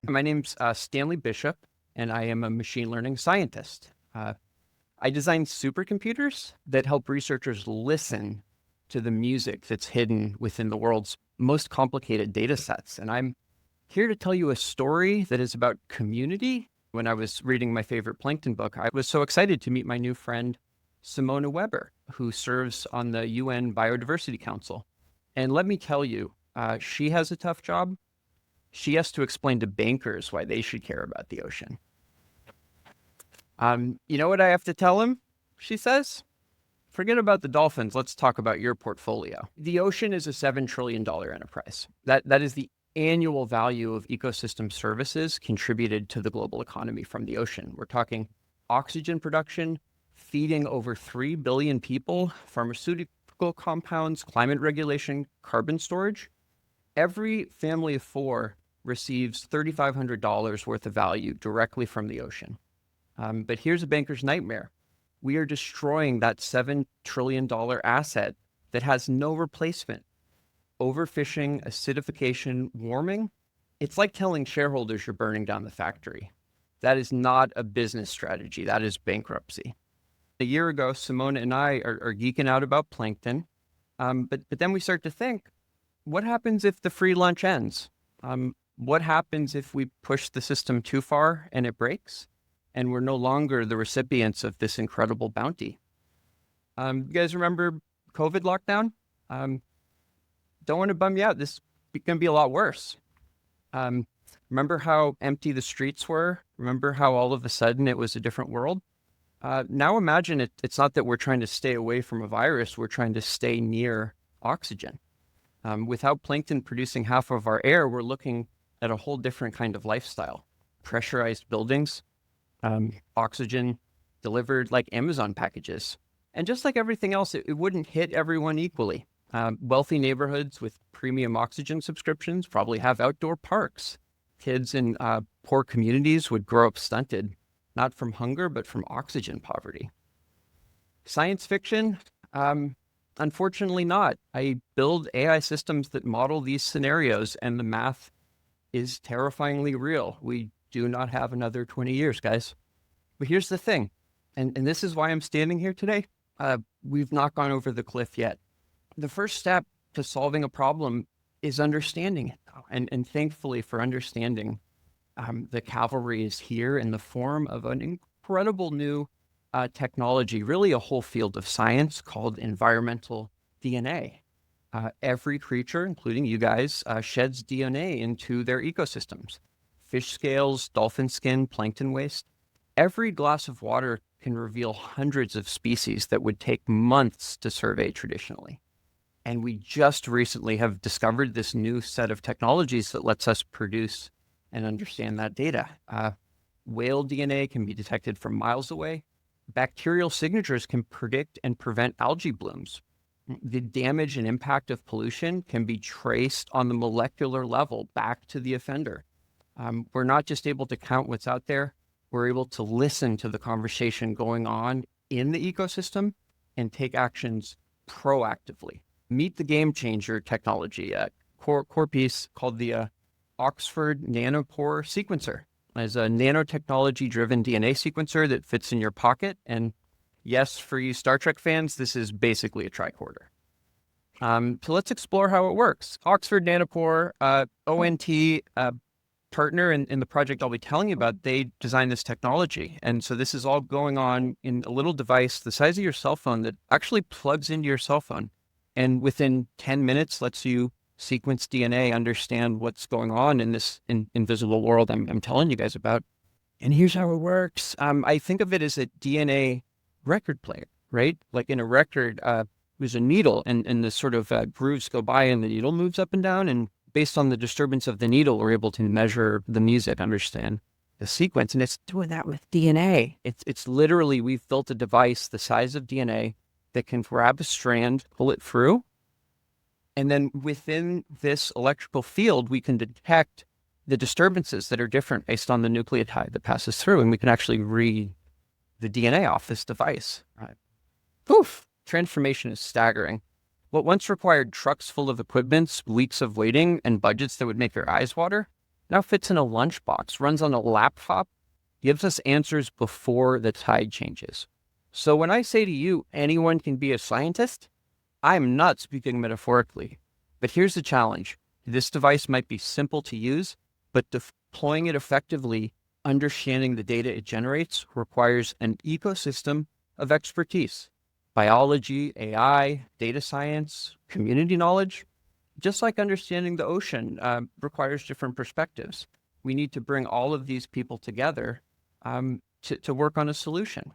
My name's Stanley Bishop, and I am a machine learning scientist. I design supercomputers that help researchers listen to the music that's hidden within the world's most complicated data sets. And I'm here to tell you a story that is about community. When I was reading my favorite plankton book, I was so excited to meet my new friend, Simona Weber, who serves on the UN Biodiversity Council. And let me tell you, she has a tough job. She has to explain to bankers why they should care about the ocean. You know what I have to tell him? She says, forget about the dolphins. Let's talk about your portfolio. The ocean is a $7 trillion enterprise. That is the annual value of ecosystem services contributed to the global economy from the ocean. We're talking oxygen production, feeding over 3 billion people, pharmaceutical compounds, climate regulation, carbon storage. Every family of four receives $3,500 worth of value directly from the ocean. But here's a banker's nightmare. We are destroying that $7 trillion asset that has no replacement. Overfishing, acidification, warming. It's like telling shareholders you're burning down the factory. That is not a business strategy. That is bankruptcy. A year ago, Simona and I are geeking out about plankton. But then we start to think, what happens if the free lunch ends? What happens if we push the system too far and it breaks? And we're no longer the recipients of this incredible bounty. You guys remember COVID lockdown? Don't want to bum you out. This is going to be a lot worse. Remember how empty the streets were? Remember how all of a sudden it was a different world? Now imagine it's not that we're trying to stay away from a virus. We're trying to stay near oxygen. Without plankton producing half of our air, we're looking at a whole different kind of lifestyle. Pressurized buildings, oxygen delivered like Amazon packages. And just like everything else, it wouldn't hit everyone equally. Wealthy neighborhoods with premium oxygen subscriptions probably have outdoor parks. Kids in poor communities would grow up stunted, not from hunger, but from oxygen poverty. Science fiction? Unfortunately not. I build AI systems that model these scenarios, and the math is terrifyingly real. We do not have another 20 years, guys. But here's the thing, and this is why I'm standing here today. We've not gone over the cliff yet. The first step to solving a problem is understanding it. And thankfully for understanding, the cavalry is here in the form of an incredible new technology, really a whole field of science called environmental DNA. Every creature, including you guys, sheds DNA into their ecosystems. Fish scales, dolphin skin, plankton waste. Every glass of water can reveal hundreds of species that would take months to survey traditionally. And we just recently have discovered this new set of technologies that lets us produce and understand that data. Whale DNA can be detected from miles away. Bacterial signatures can predict and prevent algae blooms. The damage and impact of pollution can be traced on the molecular level back to the offender. We're not just able to count what's out there, we're able to listen to the conversation going on in the ecosystem and take actions proactively. Meet the game changer technology, a core piece called the Oxford Nanopore sequencer. It's a nanotechnology-driven DNA sequencer that fits in your pocket. And yes, for you Star Trek fans, this is basically a tricorder. So let's explore how it works. Oxford Nanopore, ONT partner in the project I'll be telling you about, they designed this technology. And so this is all going on in a little device the size of your cell phone that actually plugs into your cell phone. And within 10 minutes lets you sequence DNA, understand what's going on in this invisible world I'm telling you guys about. And here's how it works. I think of it as a DNA record player, right? Like in a record, there's a needle and the sort of grooves go by and the needle moves up and down. And based on the disturbance of the needle, we're able to measure the music, understand the sequence. And it's doing that with DNA. It's literally, we've built a device the size of DNA that can grab a strand, pull it through. And then within this electrical field, we can detect the disturbances that are different based on the nucleotide that passes through. And we can actually read the DNA off this device. Right? Poof! Transformation is staggering. What once required trucks full of equipment, weeks of waiting, and budgets that would make your eyes water, Now fits in a lunchbox, runs on a laptop, gives us answers before the tide changes. So when I say to you, anyone can be a scientist, I'm not speaking metaphorically. But here's the challenge. This device might be simple to use, but deploying it effectively, understanding the data it generates, requires an ecosystem of expertise. Biology, AI, data science, community knowledge. Just like understanding the ocean requires different perspectives. We need to bring all of these people together to work on a solution.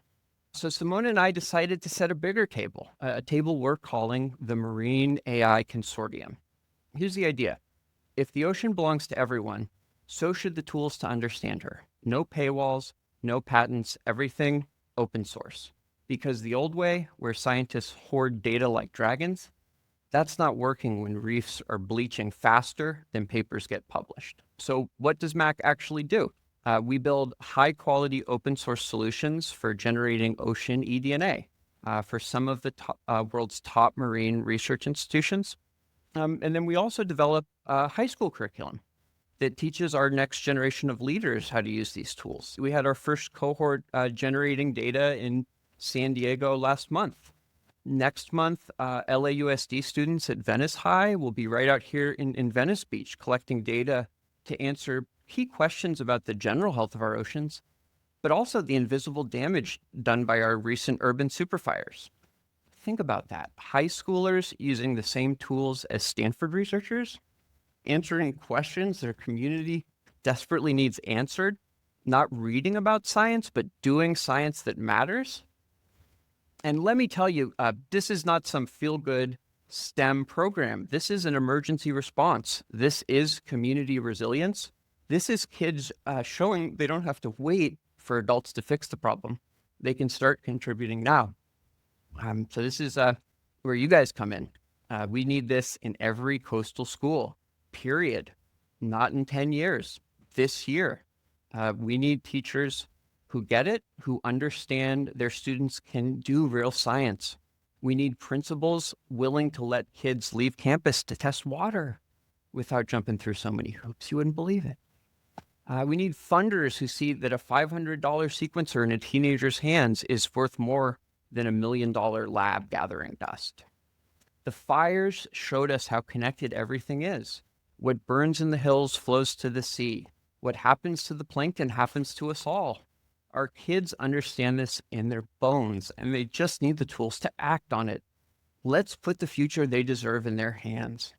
So Simone and I decided to set a bigger table, a table we're calling the Marine AI Consortium. Here's the idea. If the ocean belongs to everyone, so should the tools to understand her. No paywalls, no patents, everything open source. Because the old way, where scientists hoard data like dragons, that's not working when reefs are bleaching faster than papers get published. So what does MAC actually do? We build high-quality open-source solutions for generating ocean eDNA for some of the world's top marine research institutions. And then we also develop a high school curriculum that teaches our next generation of leaders how to use these tools. We had our first cohort generating data in San Diego last month. Next month, LAUSD students at Venice High will be right out here in Venice Beach collecting data to answer key questions about the general health of our oceans, but also the invisible damage done by our recent urban superfires. Think about that. High schoolers using the same tools as Stanford researchers, answering questions their community desperately needs answered, not reading about science, but doing science that matters. And let me tell you, this is not some feel-good STEM program. This is an emergency response. This is community resilience. This is kids showing they don't have to wait for adults to fix the problem. They can start contributing now. So this is where you guys come in. We need this in every coastal school, period. Not in 10 years, this year. We need teachers who get it, who understand their students can do real science. We need principals willing to let kids leave campus to test water without jumping through so many hoops. You wouldn't believe it. We need funders who see that a $500 sequencer in a teenager's hands is worth more than $1 million lab gathering dust. The fires showed us how connected everything is. What burns in the hills flows to the sea. What happens to the plankton happens to us all. Our kids understand this in their bones, and they just need the tools to act on it. Let's put the future they deserve in their hands.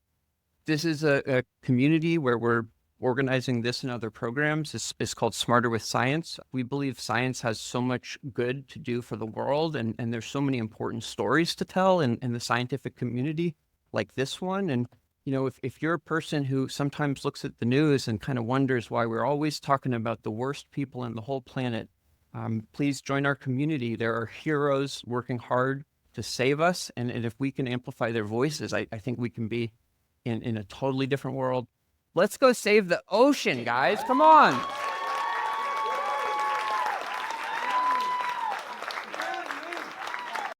This is a community where we're organizing this and other programs. It's called Smarter with Science. We believe science has so much good to do for the world, and there's so many important stories to tell in the scientific community, like this one. And you know, if you're a person who sometimes looks at the news and kind of wonders why we're always talking about the worst people in the whole planet, please join our community. There are heroes working hard to save us. And if we can amplify their voices, I think we can be in a totally different world. Let's go save the ocean, guys. Come on.